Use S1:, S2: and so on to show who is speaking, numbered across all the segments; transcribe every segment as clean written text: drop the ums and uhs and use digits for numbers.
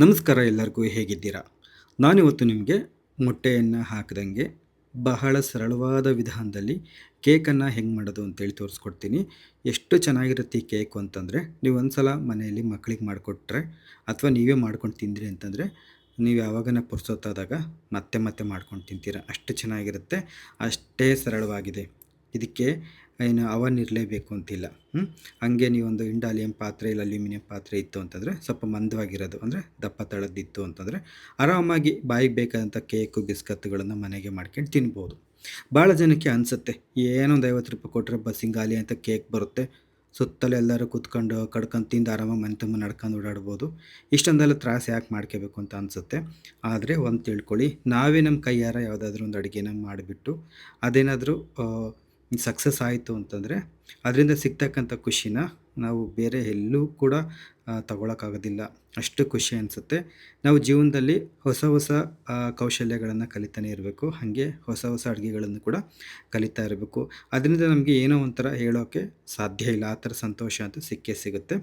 S1: ನಮಸ್ಕಾರ ಎಲ್ಲರಿಗೂ ಹೇಗಿದ್ದೀರಾ? ನಾನಿವತ್ತು ನಿಮಗೆ ಮೊಟ್ಟೆಯನ್ನು ಹಾಕದಂಗೆ ಬಹಳ ಸರಳವಾದ ವಿಧಾನದಲ್ಲಿ ಕೇಕನ್ನು ಹೆಂಗೆ ಮಾಡೋದು ಅಂತೇಳಿ ತೋರಿಸ್ಕೊಡ್ತೀನಿ. ಎಷ್ಟು ಚೆನ್ನಾಗಿರುತ್ತೆ ಈ ಕೇಕು ಅಂತಂದರೆ, ನೀವು ಒಂದ್ಸಲ ಮನೆಯಲ್ಲಿ ಮಕ್ಕಳಿಗೆ ಮಾಡಿಕೊಟ್ರೆ ಅಥವಾ ನೀವೇ ಮಾಡ್ಕೊಂಡು ತಿಂದ್ರಿ ಅಂತಂದರೆ, ನೀವು ಯಾವಾಗನ ಪುರ್ಸೊತ್ತಾದಾಗ ಮತ್ತೆ ಮತ್ತೆ ಮಾಡ್ಕೊಂಡು ತಿಂತೀರ. ಅಷ್ಟು ಚೆನ್ನಾಗಿರುತ್ತೆ, ಅಷ್ಟೇ ಸರಳವಾಗಿದೆ. ಇದಕ್ಕೆ ಏನು ಅವನ್ ಇರಲೇಬೇಕು ಅಂತಿಲ್ಲ. ಹಾಗೆ ನೀವೊಂದು ಇಂಡಾಲಿಯಂ ಪಾತ್ರೆ ಇಲ್ಲ ಅಲ್ಯೂಮಿನಿಯಂ ಪಾತ್ರೆ ಇತ್ತು ಅಂತಂದರೆ, ಸ್ವಲ್ಪ ಮಂದವಾಗಿರೋದು ಅಂದರೆ ದಪ್ಪ ತಳದ್ದಿತ್ತು ಅಂತಂದರೆ ಆರಾಮಾಗಿ ಬಾಯಿಗೆ ಬೇಕಾದಂಥ ಕೇಕು ಬಿಸ್ಕತ್ತುಗಳನ್ನು ಮನೆಗೆ ಮಾಡ್ಕೊಂಡು ತಿನ್ಬೋದು. ಭಾಳ ಜನಕ್ಕೆ ಅನಿಸುತ್ತೆ, ಏನೊಂದು ₹50 ಕೊಟ್ಟರೆ ಬಸ್ಸಿಂಗಾಲಿ ಅಂತ ಕೇಕ್ ಬರುತ್ತೆ, ಸುತ್ತಲೂ ಎಲ್ಲರೂ ಕೂತ್ಕೊಂಡು ಕಡ್ಕೊಂಡು ತಿಂದು ಆರಾಮಾಗಿ ಮನೆ ತುಂಬ ನಡ್ಕೊಂಡು ಓಡಾಡ್ಬೋದು, ಇಷ್ಟೊಂದೆಲ್ಲ ತ್ರಾಸ ಯಾಕೆ ಮಾಡ್ಕೋಬೇಕು ಅಂತ ಅನಿಸುತ್ತೆ. ಆದರೆ ಒಂದು ತಿಳ್ಕೊಳ್ಳಿ, ನಾವೇ ನಮ್ಮ ಕೈಯಾರ ಯಾವುದಾದ್ರೂ ಒಂದು ಅಡುಗೆನ ಮಾಡಿಬಿಟ್ಟು ಅದೇನಾದರೂ ಸಕ್ಸಸ್ ಆಯಿತು ಅಂತಂದರೆ ಅದರಿಂದ ಸಿಗ್ತಕ್ಕಂಥ ಖುಷಿನ ನಾವು ಬೇರೆ ಎಲ್ಲೂ ಕೂಡ ತಗೊಳಕ್ಕಾಗೋದಿಲ್ಲ. ಅಷ್ಟು ಖುಷಿ ಅನಿಸುತ್ತೆ. ನಾವು ಜೀವನದಲ್ಲಿ ಹೊಸ ಹೊಸ ಕೌಶಲ್ಯಗಳನ್ನು ಕಲಿತಾನೆ ಇರಬೇಕು. ಹಾಗೆ ಹೊಸ ಹೊಸ ಅಡುಗೆಗಳನ್ನು ಕೂಡ ಕಲಿತಾ ಇರಬೇಕು. ಅದರಿಂದ ನಮಗೆ ಏನೋ ಒಂಥರ ಹೇಳೋಕ್ಕೆ ಸಾಧ್ಯ ಇಲ್ಲ. ಆ ಥರ ಸಂತೋಷ ಅಂತೂ ಸಿಕ್ಕೇ ಸಿಗುತ್ತೆ.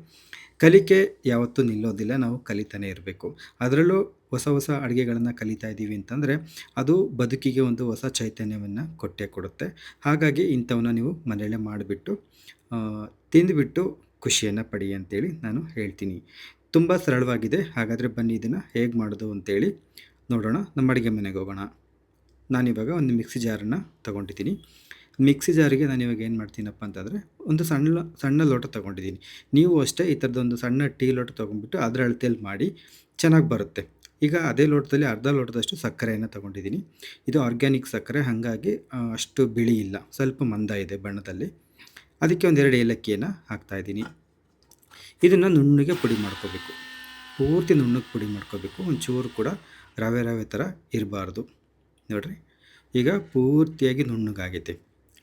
S1: ಕಲಿಕೆ ಯಾವತ್ತೂ ನಿಲ್ಲೋದಿಲ್ಲ. ನಾವು ಕಲಿತಾನೆ ಇರಬೇಕು. ಅದರಲ್ಲೂ ಹೊಸ ಹೊಸ ಅಡುಗೆಗಳನ್ನು ಕಲಿತಾ ಇದ್ದೀವಿ ಅಂತಂದರೆ ಅದು ಬದುಕಿಗೆ ಒಂದು ಹೊಸ ಚೈತನ್ಯವನ್ನು ಕೊಟ್ಟೇ ಕೊಡುತ್ತೆ. ಹಾಗಾಗಿ ಇಂಥವನ್ನ ನೀವು ಮನೆಯಲ್ಲೇ ಮಾಡಿಬಿಟ್ಟು ತಿಂದುಬಿಟ್ಟು ಖುಷಿಯನ್ನು ಪಡಿ ಅಂತೇಳಿ ನಾನು ಹೇಳ್ತೀನಿ. ತುಂಬ ಸರಳವಾಗಿದೆ. ಹಾಗಾದರೆ ಬನ್ನಿ ಇದನ್ನು ಹೇಗೆ ಮಾಡೋದು ಅಂತೇಳಿ ನೋಡೋಣ. ನಮ್ಮ ಅಡುಗೆ ಮನೆಗೆ ಹೋಗೋಣ. ನಾನಿವಾಗ ಒಂದು ಮಿಕ್ಸಿ ಜಾರನ್ನು ತೊಗೊಂಡಿದ್ದೀನಿ. ಮಿಕ್ಸಿ ಜಾರಿಗೆ ನಾನಿವಾಗ ಏನು ಮಾಡ್ತೀನಪ್ಪ ಅಂತಂದರೆ, ಒಂದು ಸಣ್ಣ ಸಣ್ಣ ಲೋಟ ತೊಗೊಂಡಿದ್ದೀನಿ. ನೀವು ಅಷ್ಟೇ ಈ ಥರದೊಂದು ಸಣ್ಣ ಟೀ ಲೋಟ ತೊಗೊಂಡ್ಬಿಟ್ಟು ಅದರ ಅಳತೆಯಲ್ಲಿ ಮಾಡಿ ಚೆನ್ನಾಗಿ ಬರುತ್ತೆ. ಈಗ ಅದೇ ಲೋಟದಲ್ಲಿ ಅರ್ಧ ಲೋಟದಷ್ಟು ಸಕ್ಕರೆಯನ್ನು ತೊಗೊಂಡಿದ್ದೀನಿ. ಇದು ಆರ್ಗ್ಯಾನಿಕ್ ಸಕ್ಕರೆ, ಹಾಗಾಗಿ ಅಷ್ಟು ಬಿಳಿ ಇಲ್ಲ, ಸ್ವಲ್ಪ ಮಂದ ಇದೆ ಬಣ್ಣದಲ್ಲಿ. ಅದಕ್ಕೆ ಒಂದೆರಡು ಏಲಕ್ಕಿಯನ್ನು ಹಾಕ್ತಾಯಿದ್ದೀನಿ. ಇದನ್ನು ನುಣ್ಣಗೆ ಪುಡಿ ಮಾಡ್ಕೋಬೇಕು. ಪೂರ್ತಿ ನುಣ್ಣಗೆ ಪುಡಿ ಮಾಡ್ಕೋಬೇಕು. ಒಂಚೂರು ಕೂಡ ರವೆ ರವೆ ಥರ ಇರಬಾರ್ದು. ನೋಡಿರಿ, ಈಗ ಪೂರ್ತಿಯಾಗಿ ನುಣ್ಣಗಾಗೈತೆ.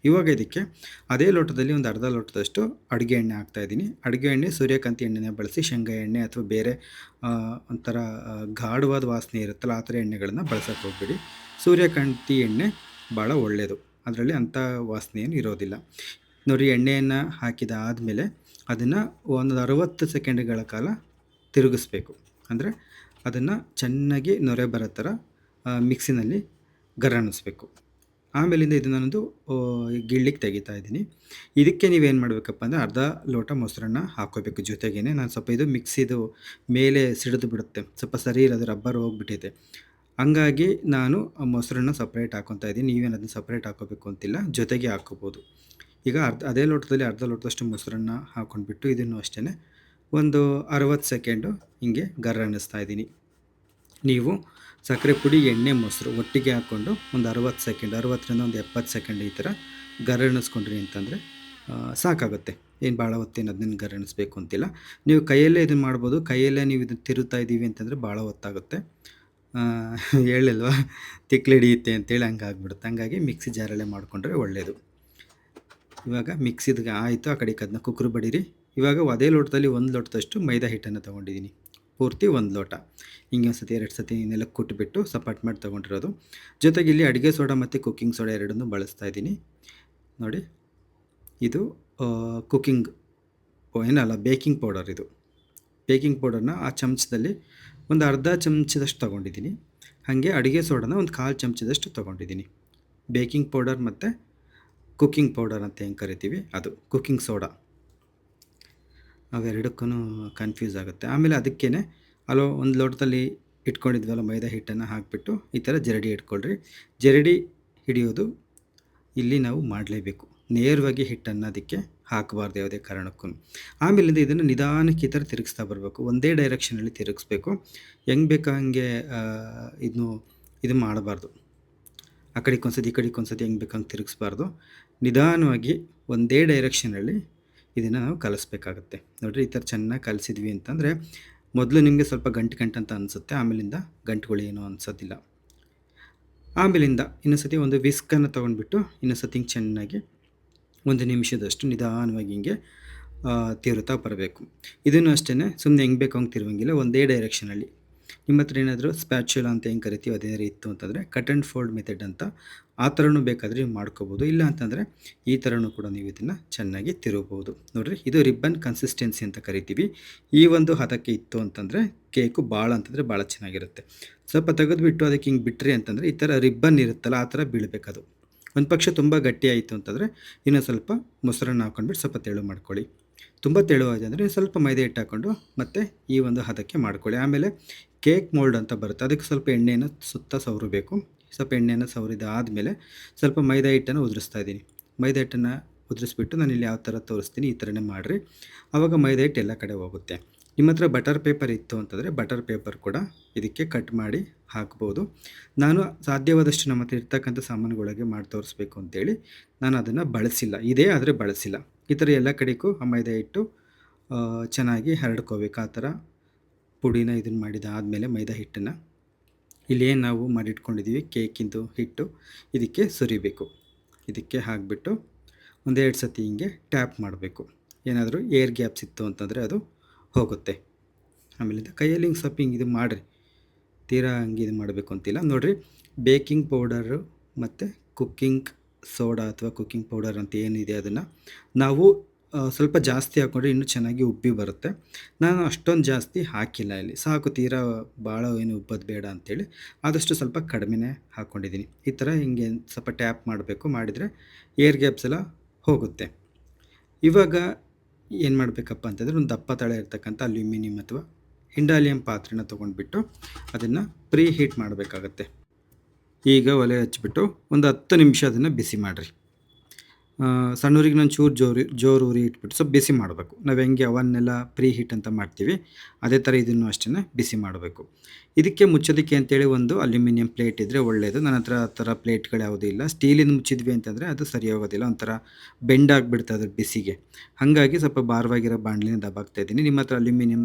S1: ಇವಾಗ ಇದಕ್ಕೆ ಅದೇ ಲೋಟದಲ್ಲಿ ಒಂದು ಅರ್ಧ ಲೋಟದಷ್ಟು ಅಡುಗೆ ಎಣ್ಣೆ ಹಾಕ್ತಾಯಿದ್ದೀನಿ. ಅಡುಗೆ ಎಣ್ಣೆ ಸೂರ್ಯಕಾಂತಿ ಎಣ್ಣೆನ ಬಳಸಿ, ಶೇಂಗಾ ಎಣ್ಣೆ ಅಥವಾ ಬೇರೆ ಒಂಥರ ಗಾಢವಾದ ವಾಸನೆ ಇರುತ್ತಲ್ಲ ಆ ಥರ ಎಣ್ಣೆಗಳನ್ನು ಬಳಸೋಕೆ ಹೋಗ್ಬೇಡಿ. ಸೂರ್ಯಕಾಂತಿ ಎಣ್ಣೆ ಭಾಳ ಒಳ್ಳೆಯದು, ಅದರಲ್ಲಿ ಅಂಥ ವಾಸನೆ ಏನು ಇರೋದಿಲ್ಲ. ನೋಡಿ, ಎಣ್ಣೆಯನ್ನು ಹಾಕಿದಾದಮೇಲೆ ಅದನ್ನು ಒಂದು 60 ಸೆಕೆಂಡ್ಗಳ ಕಾಲ ತಿರುಗಿಸ್ಬೇಕು. ಅಂದರೆ ಅದನ್ನು ಚೆನ್ನಾಗಿ ನೊರೆ ಬರೋ ಥರ ಮಿಕ್ಸಿನಲ್ಲಿ ಗರಣಿಸ್ಬೇಕು. ಆಮೇಲಿಂದ ಇದನ್ನೊಂದು ಗಿಳ್ಳಿಗೆ ತೆಗಿತಾ ಇದ್ದೀನಿ. ಇದಕ್ಕೆ ನೀವೇನು ಮಾಡಬೇಕಪ್ಪ ಅಂದರೆ ಅರ್ಧ ಲೋಟ ಮೊಸರನ್ನ ಹಾಕ್ಕೋಬೇಕು ಜೊತೆಗೇ. ನಾನು ಸ್ವಲ್ಪ ಇದು ಮಿಕ್ಸಿದು ಮೇಲೆ ಸಿಡಿದು ಬಿಡುತ್ತೆ, ಸ್ವಲ್ಪ ಸರಿ ಇರೋದು, ರಬ್ಬರ್ ಹೋಗ್ಬಿಟ್ಟಿದೆ. ಹಂಗಾಗಿ ನಾನು ಮೊಸರನ್ನ ಸಪ್ರೇಟ್ ಹಾಕ್ಕೊತಾ ಇದ್ದೀನಿ. ನೀವೇನು ಅದನ್ನು ಸಪ್ರೇಟ್ ಹಾಕ್ಕೋಬೇಕು ಅಂತಿಲ್ಲ, ಜೊತೆಗೆ ಹಾಕ್ಕೋಬೋದು. ಈಗ ಅದೇ ಲೋಟದಲ್ಲಿ ಅರ್ಧ ಲೋಟದಷ್ಟು ಮೊಸರನ್ನ ಹಾಕ್ಕೊಂಡ್ಬಿಟ್ಟು ಇದನ್ನು ಅಷ್ಟೇ ಒಂದು 60 ಸೆಕೆಂಡು ಹಿಂಗೆ ಗರಣಿಸ್ತಾ ಇದ್ದೀನಿ. ನೀವು ಸಕ್ಕರೆ ಪುಡಿ, ಎಣ್ಣೆ, ಮೊಸರು ಒಟ್ಟಿಗೆ ಹಾಕ್ಕೊಂಡು ಒಂದು 60 ಸೆಕೆಂಡ್, 60ರಿಂದ ಒಂದು 70 ಸೆಕೆಂಡ್ ಈ ಥರ ಗರಣಿಸ್ಕೊಂಡ್ರಿ ಅಂತಂದರೆ ಸಾಕಾಗುತ್ತೆ. ಏನು ಭಾಳ ಹೊತ್ತೇನು ಅದನ್ನ ಗರಣಿಸ್ಬೇಕು ಅಂತಿಲ್ಲ. ನೀವು ಕೈಯಲ್ಲೇ ಇದನ್ನು ಮಾಡ್ಬೋದು. ಕೈಯಲ್ಲೇ ನೀವು ಇದನ್ನು ತಿರುತ್ತಾ ಇದ್ದೀವಿ ಅಂತಂದರೆ ಭಾಳ ಹೊತ್ತಾಗುತ್ತೆ. ಹೇಳಿಲ್ವಾ, ತಿಕ್ಲಿಡಿಯುತ್ತೆ ಅಂತೇಳಿ ಹಂಗಾಗ್ಬಿಡುತ್ತೆ. ಹಂಗಾಗಿ ಮಿಕ್ಸಿ ಜಾರಲ್ಲೇ ಮಾಡಿಕೊಂಡ್ರೆ ಒಳ್ಳೆಯದು. ಇವಾಗ ಮಿಕ್ಸಿದ್ಗೆ ಆಯಿತು, ಆ ಕಡೆಗೆ ಅದನ್ನ ಕುಕ್ಕರು ಬಡೀರಿ. ಇವಾಗ ಅದೇ ಲೋಟದಲ್ಲಿ 1 ಲೋಟದಷ್ಟು ಮೈದಾ ಹಿಟ್ಟನ್ನು ತೊಗೊಂಡಿದ್ದೀನಿ. ಪೂರ್ತಿ 1 ಲೋಟ. ಹಿಂಗೆ ಒಂದು ಸತಿ 2 ಸತಿ ನೆಲಕ್ಕೆ ಕುಟ್ಬಿಟ್ಟು ಸಪಾಟ್ ಮಾಡಿ ತೊಗೊಂಡಿರೋದು. ಜೊತೆಗೆ ಇಲ್ಲಿ ಅಡುಗೆ ಸೋಡಾ ಮತ್ತು ಕುಕ್ಕಿಂಗ್ ಸೋಡಾ ಎರಡನ್ನೂ ಬಳಸ್ತಾ ಇದ್ದೀನಿ. ನೋಡಿ, ಇದು ಕುಕ್ಕಿಂಗ್ ಏನಲ್ಲ, ಬೇಕಿಂಗ್ ಪೌಡರ್. ಇದು ಬೇಕಿಂಗ್ ಪೌಡರ್ನ ಆ ಚಮಚದಲ್ಲಿ ಒಂದು ಅರ್ಧ ಚಮಚದಷ್ಟು ತೊಗೊಂಡಿದ್ದೀನಿ. ಹಾಗೆ ಅಡುಗೆ ಸೋಡಾನ ಒಂದು 1/4 ಚಮಚದಷ್ಟು ತೊಗೊಂಡಿದ್ದೀನಿ. ಬೇಕಿಂಗ್ ಪೌಡರ್ ಮತ್ತು ಕುಕ್ಕಿಂಗ್ ಪೌಡರ್ ಅಂತ ಹೆಂಗೆ ಕರಿತೀವಿ ಅದು, ಕುಕ್ಕಿಂಗ್ ಸೋಡಾ, ಅವೆರಡಕ್ಕೂ ಕನ್ಫ್ಯೂಸ್ ಆಗುತ್ತೆ. ಆಮೇಲೆ ಅದಕ್ಕೇ ಒಂದು ಲೋಟದಲ್ಲಿ ಇಟ್ಕೊಂಡಿದ್ವಲ್ಲ ಮೈದಾ ಹಿಟ್ಟನ್ನು ಹಾಕಿಬಿಟ್ಟು ಈ ಥರ ಜರಡಿ ಇಟ್ಕೊಳ್ರಿ. ಜರಡಿ ಹಿಡಿಯೋದು ಇಲ್ಲಿ ನಾವು ಮಾಡಲೇಬೇಕು. ನೇರವಾಗಿ ಹಿಟ್ಟನ್ನು ಅದಕ್ಕೆ ಹಾಕಬಾರ್ದು ಯಾವುದೇ ಕಾರಣಕ್ಕೂ. ಆಮೇಲಿಂದ ಇದನ್ನು ನಿಧಾನಕ್ಕೆ ಈ ಥರ ತಿರುಗಿಸ್ತಾ ಬರಬೇಕು. ಒಂದೇ ಡೈರೆಕ್ಷನಲ್ಲಿ ತಿರುಗಿಸ್ಬೇಕು. ಹೆಂಗೆ ಬೇಕೋ ಹಾಗೆ ಇದು ಮಾಡಬಾರ್ದು. ಆ ಕಡೆಗೆ ಒಂದ್ಸತಿ ಈ ಕಡೆಗೆ ಒಂದ್ಸತಿ ಹೆಂಗೆ ಬೇಕಂಗೆ ತಿರುಗಿಸ್ಬಾರ್ದು. ನಿಧಾನವಾಗಿ ಒಂದೇ ಡೈರೆಕ್ಷನಲ್ಲಿ ಇದನ್ನು ನಾವು ಕಲಿಸ್ಬೇಕಾಗತ್ತೆ. ನೋಡಿರಿ, ಈ ಥರ ಚೆನ್ನಾಗಿ ಕಲಿಸಿದ್ವಿ ಅಂತಂದರೆ ಮೊದಲು ನಿಮಗೆ ಸ್ವಲ್ಪ ಗಂಟು ಅಂತ ಅನಿಸುತ್ತೆ. ಆಮೇಲಿಂದ ಗಂಟುಗಳು ಏನೂ ಅನಿಸೋದಿಲ್ಲ. ಆಮೇಲಿಂದ ಇನ್ನೊಂದು ಸತಿ ಒಂದು ವಿಸ್ಕನ್ನು ತೊಗೊಂಡ್ಬಿಟ್ಟು ಇನ್ನೊಂದು ಸತಿ ಹಿಂಗೆ ಚೆನ್ನಾಗಿ 1 ನಿಮಿಷದಷ್ಟು ನಿಧಾನವಾಗಿ ಹಿಂಗೆ ತಿರುತ್ತಾ ಬರಬೇಕು. ಇದನ್ನು ಅಷ್ಟೇ ಸುಮ್ಮನೆ ಹೆಂಗೆ ಬೇಕೋ ಹಂಗೆ ತಿರುವಂಗಿಲ್ಲ, ಒಂದೇ ಡೈರೆಕ್ಷನಲ್ಲಿ. ನಿಮ್ಮ ಹತ್ರ ಏನಾದರೂ ಸ್ಪ್ಯಾಚುಲಾ ಅಂತ ಏನು ಕರಿತೀವಿ ಅದೇ ರೀತಿ ಇತ್ತು ಅಂತಂದರೆ ಕಟ್ ಆ್ಯಂಡ್ ಫೋಲ್ಡ್ ಮೆಥಡ್ ಅಂತ ಆ ಥರನೂ ಬೇಕಾದರೆ ನೀವು ಮಾಡ್ಕೋಬೋದು. ಇಲ್ಲ ಅಂತಂದರೆ ಈ ಥರನೂ ಕೂಡ ನೀವು ಇದನ್ನು ಚೆನ್ನಾಗಿ ತಿರುಗ್ಬೋದು. ನೋಡಿರಿ, ಇದು ರಿಬ್ಬನ್ ಕನ್ಸಿಸ್ಟೆನ್ಸಿ ಅಂತ ಕರಿತೀವಿ. ಈ ಒಂದು ಹದಕ್ಕೆ ಇತ್ತು ಅಂತಂದರೆ ಕೇಕು ಭಾಳ ಅಂತಂದರೆ ಭಾಳ ಚೆನ್ನಾಗಿರುತ್ತೆ. ಸ್ವಲ್ಪ ತೆಗೆದುಬಿಟ್ಟು ಅದಕ್ಕೆ ಹಿಂಗೆ ಬಿಟ್ಟರೆ ಅಂತಂದರೆ ಈ ಥರ ರಿಬ್ಬನ್ ಇರುತ್ತಲ್ಲ ಆ ಥರ ಬೀಳಬೇಕದು. ಒಂದು ಪಕ್ಷ ತುಂಬ ಗಟ್ಟಿ ಆಯಿತು ಅಂತಂದರೆ ಇನ್ನೂ ಸ್ವಲ್ಪ ಮೊಸರನ್ನು ಹಾಕ್ಕೊಂಡ್ಬಿಟ್ಟು ಸ್ವಲ್ಪ ತೆಳು ಮಾಡ್ಕೊಳ್ಳಿ. ತುಂಬ ತೆಳುವಾಗಿದೆ ಅಂದರೆ ಸ್ವಲ್ಪ ಮೈದಾ ಹಿಟ್ಟು ಹಾಕ್ಕೊಂಡು ಮತ್ತು ಈ ಒಂದು ಹದಕ್ಕೆ ಮಾಡ್ಕೊಳ್ಳಿ. ಆಮೇಲೆ ಕೇಕ್ ಮೋಲ್ಡ್ ಅಂತ ಬರುತ್ತೆ, ಅದಕ್ಕೆ ಸ್ವಲ್ಪ ಎಣ್ಣೆಯನ್ನು ಸುತ್ತ ಸವರಬೇಕು. ಸ್ವಲ್ಪ ಎಣ್ಣೆಯನ್ನು ಸವರಿದಾದಮೇಲೆ ಸ್ವಲ್ಪ ಮೈದಾ ಹಿಟ್ಟನ್ನು ಉದುರಿಸ್ತಾ ಇದ್ದೀನಿ. ಮೈದಾ ಹಿಟ್ಟನ್ನು ಉದುರಿಸ್ಬಿಟ್ಟು ನಾನು ಇಲ್ಲಿ ಯಾವ ಥರ ತೋರಿಸ್ತೀನಿ ಈ ಥರನೇ ಮಾಡಿರಿ. ಆವಾಗ ಮೈದಾ ಹಿಟ್ಟು ಎಲ್ಲ ಕಡೆ ಹೋಗುತ್ತೆ. ನಿಮ್ಮ ಹತ್ರ ಬಟರ್ ಪೇಪರ್ ಇತ್ತು ಅಂತಂದರೆ ಬಟರ್ ಪೇಪರ್ ಕೂಡ ಇದಕ್ಕೆ ಕಟ್ ಮಾಡಿ ಹಾಕ್ಬೋದು. ನಾನು ಸಾಧ್ಯವಾದಷ್ಟು ನಮ್ಮ ಹತ್ರ ಇರ್ತಕ್ಕಂಥ ಸಾಮಾನುಗಳಿಗೆ ಮಾಡಿ ತೋರಿಸ್ಬೇಕು ಅಂತೇಳಿ ನಾನು ಅದನ್ನು ಬಳಸಿಲ್ಲ. ಇದೇ ಆದರೆ ಬಳಸಿಲ್ಲ. ಈ ಥರ ಎಲ್ಲ ಕಡೆಗೂ ಆ ಮೈದಾ ಹಿಟ್ಟು ಚೆನ್ನಾಗಿ ಹರಡ್ಕೋಬೇಕು. ಆ ಥರ ಪುಡಿನ ಇದನ್ನು ಮಾಡಿದಾದಮೇಲೆ ಮೈದಾ ಹಿಟ್ಟನ್ನು ಇಲ್ಲೇನು ನಾವು ಮಾಡಿಟ್ಕೊಂಡಿದ್ದೀವಿ ಕೇಕಿಂದು ಹಿಟ್ಟು ಇದಕ್ಕೆ ಸುರಿಬೇಕು. ಇದಕ್ಕೆ ಹಾಕಿಬಿಟ್ಟು ಒಂದೆರಡು ಸತಿ ಹಿಂಗೆ ಟ್ಯಾಪ್ ಮಾಡಬೇಕು. ಏನಾದರೂ ಏರ್ ಗ್ಯಾಪ್ಸ್ ಇತ್ತು ಅಂತಂದರೆ ಅದು ಹೋಗುತ್ತೆ. ಆಮೇಲಿಂದ ಕೈಯಲ್ಲಿ ಹಿಂಗೆ ಸ್ವಲ್ಪ ಹಿಂಗೆ ಇದು ಮಾಡಿರಿ, ತೀರಾ ಹಂಗೆ ಇದು ಮಾಡಬೇಕು ಅಂತಿಲ್ಲ. ನೋಡಿರಿ, ಬೇಕಿಂಗ್ ಪೌಡರು ಮತ್ತು ಕುಕ್ಕಿಂಗ್ ಸೋಡಾ ಅಥವಾ ಕುಕ್ಕಿಂಗ್ ಪೌಡರ್ ಅಂತ ಏನಿದೆ ಅದನ್ನು ನಾವು ಸ್ವಲ್ಪ ಜಾಸ್ತಿ ಹಾಕ್ಕೊಂಡ್ರೆ ಇನ್ನೂ ಚೆನ್ನಾಗಿ ಉಬ್ಬಿ ಬರುತ್ತೆ. ನಾನು ಅಷ್ಟೊಂದು ಜಾಸ್ತಿ ಹಾಕಿಲ್ಲ ಇಲ್ಲಿ, ಸಾಕು, ತೀರಾ ಭಾಳ ಏನು ಉಬ್ಬೋದು ಬೇಡ ಅಂಥೇಳಿ ಆದಷ್ಟು ಸ್ವಲ್ಪ ಕಡಿಮೆನೇ ಹಾಕ್ಕೊಂಡಿದ್ದೀನಿ. ಈ ಥರ ಹಿಂಗೆ ಸ್ವಲ್ಪ ಟ್ಯಾಪ್ ಮಾಡಬೇಕು, ಮಾಡಿದರೆ ಏರ್ ಗ್ಯಾಪ್ಸ್ ಎಲ್ಲ ಹೋಗುತ್ತೆ. ಇವಾಗ ಏನು ಮಾಡಬೇಕಪ್ಪ ಅಂತಂದರೆ ಒಂದು ದಪ್ಪ ತಳ ಇರ್ತಕ್ಕಂಥ ಅಲ್ಯೂಮಿನಿಯಂ ಅಥವಾ ಇಂಡಾಲಿಯಂ ಪಾತ್ರೆನ ತೊಗೊಂಡ್ಬಿಟ್ಟು ಅದನ್ನು ಪ್ರೀ ಹೀಟ್ ಮಾಡಬೇಕಾಗತ್ತೆ. ಈಗ ಒಲೆ ಹಚ್ಬಿಟ್ಟು ಒಂದು 10 ನಿಮಿಷ ಅದನ್ನು ಬಿಸಿ ಮಾಡಿರಿ. ಸಣ್ಣ ಊರಿಗೆ ನಾನು ಜೋರು ಉರಿ ಇಟ್ಬಿಟ್ಟು ಸ್ವಲ್ಪ ಬಿಸಿ ಮಾಡಬೇಕು. ನಾವು ಹೆಂಗೆ ಅವನ್ನೆಲ್ಲ ಪ್ರೀ ಹೀಟ್ ಅಂತ ಮಾಡ್ತೀವಿ ಅದೇ ಥರ ಇದನ್ನು ಅಷ್ಟೇ ಬಿಸಿ ಮಾಡಬೇಕು. ಇದಕ್ಕೆ ಮುಚ್ಚೋದಕ್ಕೆ ಅಂತೇಳಿ ಒಂದು ಅಲ್ಯೂಮಿನಿಯಂ ಪ್ಲೇಟ್ ಇದ್ದರೆ ಒಳ್ಳೆಯದು. ನನ್ನ ಹತ್ರ ಆ ಥರ ಪ್ಲೇಟ್ಗಳು ಯಾವುದೂ ಇಲ್ಲ. ಸ್ಟೀಲಿಂದ ಮುಚ್ಚಿದ್ವಿ ಅಂತಂದರೆ ಅದು ಸರಿ ಹೋಗೋದಿಲ್ಲ, ಒಂಥರ ಬೆಂಡ್ ಆಗಿಬಿಡ್ತದೆ ಅದು ಬಿಸಿಗೆ. ಹಾಗಾಗಿ ಸ್ವಲ್ಪ ಭಾರವಾಗಿರೋ ಬಾಣಲಿನ ದಬ್ಬಾಕ್ತಾ ಇದ್ದೀನಿ. ನಿಮ್ಮ ಹತ್ರ ಅಲ್ಯೂಮಿನಿಯಂ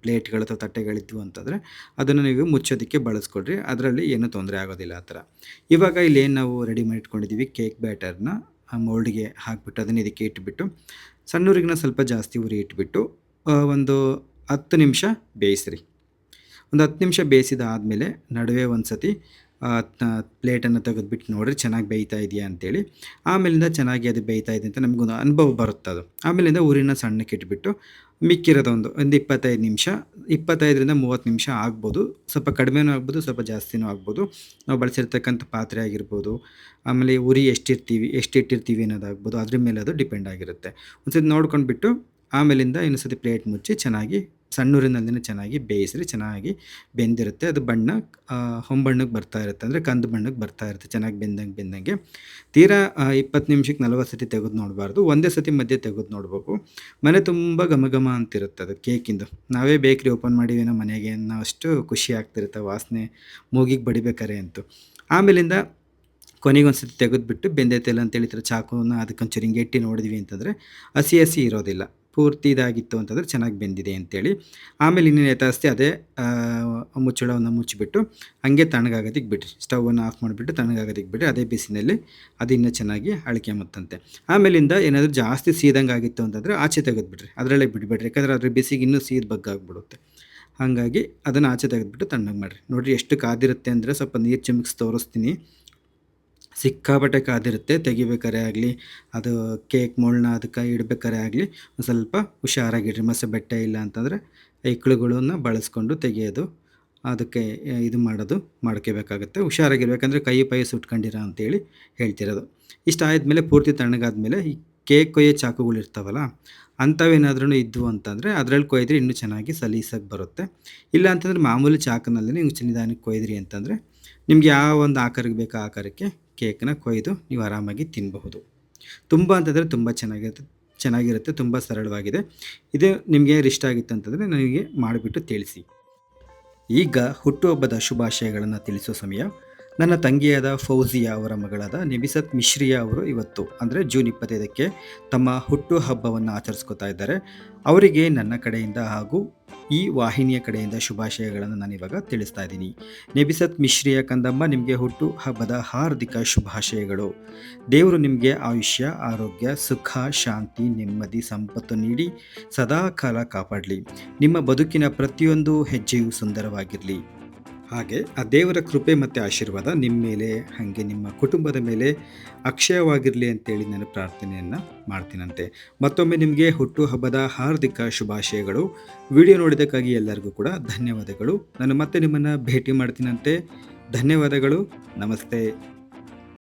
S1: ಪ್ಲೇಟ್ಗಳು ಅಥವಾ ತಟ್ಟೆಗಳಿದ್ವು ಅಂತಂದರೆ ಅದನ್ನು ನೀವು ಮುಚ್ಚೋದಕ್ಕೆ ಬಳಸ್ಕೊಡ್ರಿ, ಅದರಲ್ಲಿ ಏನೂ ತೊಂದರೆ ಆಗೋದಿಲ್ಲ ಆ ಥರ. ಇವಾಗ ಇಲ್ಲೇನು ನಾವು ರೆಡಿ ಮಾಡಿಟ್ಕೊಂಡಿದ್ದೀವಿ ಕೇಕ್ ಬ್ಯಾಟರ್ನ ಆ ಮೋಲ್ಡ್ಗೆ ಹಾಕಿಬಿಟ್ಟು ಅದನ್ನು ಇದಕ್ಕೆ ಇಟ್ಬಿಟ್ಟು ಸಣ್ಣ ಊರಿಗಿನ ಸ್ವಲ್ಪ ಜಾಸ್ತಿ ಉರಿ ಇಟ್ಬಿಟ್ಟು ಒಂದು 10 ನಿಮಿಷ ಬೇಯಿಸ್ರಿ. ಒಂದು 10 ನಿಮಿಷ ಬೇಯಿಸಿದಾದಮೇಲೆ ನಡುವೆ ಒಂದು ಸತಿ ಪ್ಲೇಟನ್ನು ತೆಗೆದುಬಿಟ್ಟು ನೋಡಿರಿ ಚೆನ್ನಾಗಿ ಬೇಯ್ತಾ ಇದೆಯಾ ಅಂತೇಳಿ. ಆಮೇಲಿಂದ ಚೆನ್ನಾಗಿ ಅದು ಬೇಯ್ತಾ ಇದೆ ಅಂತ ನಮಗೊಂದು ಅನುಭವ ಬರುತ್ತೆ. ಅದು ಆಮೇಲಿಂದ ಊರಿನ ಸಣ್ಣಕ್ಕೆ ಇಟ್ಬಿಟ್ಟು ಮಿಕ್ಕಿರೋದು ಒಂದು 25 ನಿಮಿಷ, 25ರಿಂದ 30 ನಿಮಿಷ ಆಗ್ಬೋದು. ಸ್ವಲ್ಪ ಕಡಿಮೆನೂ ಆಗ್ಬೋದು, ಸ್ವಲ್ಪ ಜಾಸ್ತಿನೂ ಆಗ್ಬೋದು. ನಾವು ಬಳಸಿರ್ತಕ್ಕಂಥ ಪಾತ್ರೆ ಆಗಿರ್ಬೋದು, ಆಮೇಲೆ ಉರಿ ಎಷ್ಟಿಟ್ಟಿರ್ತೀವಿ ಅನ್ನೋದಾಗ್ಬೋದು, ಅದ್ರ ಮೇಲೆ ಅದು ಡಿಪೆಂಡ್ ಆಗಿರುತ್ತೆ. ಒಂದು ಸತಿ ನೋಡ್ಕೊಂಡ್ಬಿಟ್ಟು ಆಮೇಲಿಂದ ಇನ್ನೊಂದು ಸತಿ ಪ್ಲೇಟ್ ಮುಚ್ಚಿ ಚೆನ್ನಾಗಿ ಸಣ್ಣೂರಿನಲ್ಲಿನೇ ಚೆನ್ನಾಗಿ ಬೇಯಿಸ್ರಿ. ಚೆನ್ನಾಗಿ ಬೆಂದಿರುತ್ತೆ, ಅದು ಬಣ್ಣ ಹೊಂಬಣ್ಣಕ್ಕೆ ಬರ್ತಾ ಇರುತ್ತೆ, ಅಂದರೆ ಕಂದು ಬಣ್ಣಕ್ಕೆ ಬರ್ತಾ ಇರುತ್ತೆ ಚೆನ್ನಾಗಿ ಬೆಂದಂಗೆ. ತೀರಾ 20 ನಿಮಿಷಕ್ಕೆ 40 ಸತಿ ತೆಗೆದು ನೋಡಬಾರ್ದು, ಒಂದೇ ಸತಿ ಮಧ್ಯೆ ತೆಗೆದು ನೋಡಬೇಕು. ಮನೆ ತುಂಬ ಘಮ ಅಂತಿರುತ್ತೆ ಅದು ಕೇಕಿಂದು. ನಾವೇ ಬೇಕ್ರಿ ಓಪನ್ ಮಾಡಿವೇನೋ ಮನೆಗೆ ಅನ್ನೋ ಅಷ್ಟು ಖುಷಿ ಆಗ್ತಿರುತ್ತೆ ವಾಸನೆ ಮೂಗಿಗೆ ಬಡಿಬೇಕಾರೆ ಅಂತೂ. ಆಮೇಲಿಂದ ಕೊನೆಗೆ ಒಂದು ಸತಿ ತೆಗೆದುಬಿಟ್ಟು ಬೆಂದೈತೆಲ್ಲ ಅಂತೇಳಿ ಥರ ಚಾಕುನ ಅದಕ್ಕೊಂಚೂರು ಹಿಂಗೆ ಎಟ್ಟಿ ನೋಡಿದ್ವಿ ಅಂತಂದರೆ ಹಸಿ ಇರೋದಿಲ್ಲ, ಪೂರ್ತಿ ಇದಾಗಿತ್ತು ಅಂತಂದರೆ ಚೆನ್ನಾಗಿ ಬೆಂದಿದೆ ಅಂತೇಳಿ. ಆಮೇಲೆ ಇನ್ನೇನು ಯಥಾಸ್ತಿ ಅದೇ ಮುಚ್ಚಳವನ್ನು ಮುಚ್ಚಿಬಿಟ್ಟು ಹಾಗೆ ತಣ್ಣಗಾಗೋದಕ್ಕೆ ಬಿಡಿರಿ. ಸ್ಟವನ್ನು ಆಫ್ ಮಾಡಿಬಿಟ್ಟು ತಣ್ಣಗಾಗೋದಕ್ಕೆ ಬಿಡಿ. ಅದೇ ಬಿಸಿನಲ್ಲಿ ಅದು ಇನ್ನೂ ಚೆನ್ನಾಗಿ ಅಳಿಕೆ ಮುತ್ತಂತೆ. ಆಮೇಲಿಂದ ಏನಾದರೂ ಜಾಸ್ತಿ ಸೀದಂಗೆ ಆಗಿತ್ತು ಅಂತಂದರೆ ಆಚೆ ತೆಗೆದುಬಿಡ್ರಿ, ಅದರಲ್ಲೇ ಬಿಡಬೇಡ್ರಿ, ಯಾಕಂದರೆ ಅದ್ರ ಬಿಸಿಗೆ ಇನ್ನೂ ಸೀದ ಬಗ್ಗಾಗ್ಬಿಡುತ್ತೆ. ಹಾಗಾಗಿ ಅದನ್ನು ಆಚೆ ತೆಗೆದುಬಿಟ್ಟು ತಣ್ಣಗೆ ಮಾಡಿರಿ. ನೋಡಿರಿ ಎಷ್ಟು ಕಾದಿರುತ್ತೆ ಅಂದರೆ ಸ್ವಲ್ಪ ನೀರು ಚಿಮುಕ್ಸಿ ತೋರಿಸ್ತೀನಿ. ಸಿಕ್ಕಾಪಟ್ಟೆ ಕಾದಿರುತ್ತೆ. ತೆಗಿಬೇಕಾರೆ ಆಗಲಿ, ಅದು ಕೇಕ್ ಮೋಲ್ಡ್ನ ಅದಕ್ಕೆ ಇಡಬೇಕಾರೆ ಆಗಲಿ ಒಂದು ಸ್ವಲ್ಪ ಹುಷಾರಾಗಿಡ್ರಿ. ಮಸೆ ಬಟ್ಟೆ ಇಲ್ಲ ಅಂತಂದರೆ ಇಕ್ಳುಗಳನ್ನ ಬಳಸ್ಕೊಂಡು ತೆಗೆಯೋದು, ಅದಕ್ಕೆ ಇದು ಮಾಡ್ಕೋಬೇಕಾಗುತ್ತೆ. ಹುಷಾರಾಗಿರ್ಬೇಕಂದ್ರೆ ಕೈ ಪೈ ಸುಟ್ಕೊಂಡಿರ ಅಂತೇಳಿ ಹೇಳ್ತಿರೋದು. ಇಷ್ಟ ಆದಮೇಲೆ ಪೂರ್ತಿ ತಣ್ಣಗಾದ್ಮೇಲೆ ಈ ಕೇಕ್ ಕೊಯ್ಯೋ ಚಾಕುಗಳು ಇರ್ತಾವಲ್ಲ ಅಂಥವೇನಾದ್ರೂ ಇದ್ವು ಅಂತಂದರೆ ಅದರಲ್ಲಿ ಕೊಯ್ದ್ರೆ ಇನ್ನೂ ಚೆನ್ನಾಗಿ ಸಲೀಸಾಗಿ ಬರುತ್ತೆ. ಇಲ್ಲ ಅಂತಂದರೆ ಮಾಮೂಲಿ ಚಾಕುನಲ್ಲೇ ನೀವು ನಿಧಾನಕ್ಕೆ ಕೊಯ್ದ್ರಿ ಅಂತಂದರೆ ನಿಮ್ಗೆ ಯಾವ ಒಂದು ಆಕಾರಕ್ಕೆ ಬೇಕೋ ಆಕಾರಕ್ಕೆ ಕೇಕನ್ನ ಕೊಯ್ದು ನೀವು ಆರಾಮಾಗಿ ತಿನ್ನಬಹುದು. ತುಂಬ ಅಂತಂದರೆ ತುಂಬ ಚೆನ್ನಾಗಿರುತ್ತೆ, ತುಂಬ ಸರಳವಾಗಿದೆ. ಇದು ನಿಮಗೆ ಇಷ್ಟ ಆಗಿತ್ತು ಅಂತಂದರೆ ನನಗೆ ಮಾಡಿಬಿಟ್ಟು ತಿಳಿಸಿ. ಈಗ ಹುಟ್ಟುಹಬ್ಬದ ಶುಭಾಶಯಗಳನ್ನು ತಿಳಿಸೋ ಸಮಯ. ನನ್ನ ತಂಗಿಯಾದ ಫೌಜಿಯಾ ಅವರ ಮಗಳಾದ ನಿಬಿಸತ್ ಮಿಶ್ರಿಯಾ ಅವರು ಇವತ್ತು ಅಂದರೆ ಜೂನ್ 25ಕ್ಕೆ ತಮ್ಮ ಹುಟ್ಟು ಹಬ್ಬವನ್ನು ಆಚರಿಸ್ಕೊತಾ ಇದ್ದಾರೆ. ಅವರಿಗೆ ನನ್ನ ಕಡೆಯಿಂದ ಹಾಗೂ ಈ ವಾಹಿನಿಯ ಕಡೆಯಿಂದ ಶುಭಾಶಯಗಳನ್ನು ನಾನಿವಾಗ ತಿಳಿಸ್ತಾ ಇದ್ದೀನಿ. ನೆಬಿಸತ್ ಮಿಶ್ರಿಯ ಕಂದಮ್ಮ, ನಿಮಗೆ ಹುಟ್ಟು ಹಬ್ಬದ ಹಾರ್ದಿಕ ಶುಭಾಶಯಗಳು. ದೇವರು ನಿಮಗೆ ಆಯುಷ್ಯ, ಆರೋಗ್ಯ, ಸುಖ, ಶಾಂತಿ, ನೆಮ್ಮದಿ, ಸಂಪತ್ತು ನೀಡಿ ಸದಾ ಕಾಲ ಕಾಪಾಡಲಿ. ನಿಮ್ಮ ಬದುಕಿನ ಪ್ರತಿಯೊಂದು ಹೆಜ್ಜೆಯೂ ಸುಂದರವಾಗಿರಲಿ. ಹಾಗೆ ಆ ದೇವರ ಕೃಪೆ ಮತ್ತು ಆಶೀರ್ವಾದ ನಿಮ್ಮ ಮೇಲೆ, ಹಾಗೆ ನಿಮ್ಮ ಕುಟುಂಬದ ಮೇಲೆ ಅಕ್ಷಯವಾಗಿರಲಿ ಅಂತೇಳಿ ನಾನು ಪ್ರಾರ್ಥನೆಯನ್ನು ಮಾಡ್ತೀನಂತೆ. ಮತ್ತೊಮ್ಮೆ ನಿಮಗೆ ಹುಟ್ಟುಹಬ್ಬದ ಹಾರ್ದಿಕ ಶುಭಾಶಯಗಳು. ವಿಡಿಯೋ ನೋಡಿದ್ದಕ್ಕಾಗಿ ಎಲ್ಲರಿಗೂ ಕೂಡ ಧನ್ಯವಾದಗಳು. ನಾನು ಮತ್ತೆ ನಿಮ್ಮನ್ನು ಭೇಟಿ ಮಾಡ್ತೀನಂತೆ. ಧನ್ಯವಾದಗಳು. ನಮಸ್ತೆ.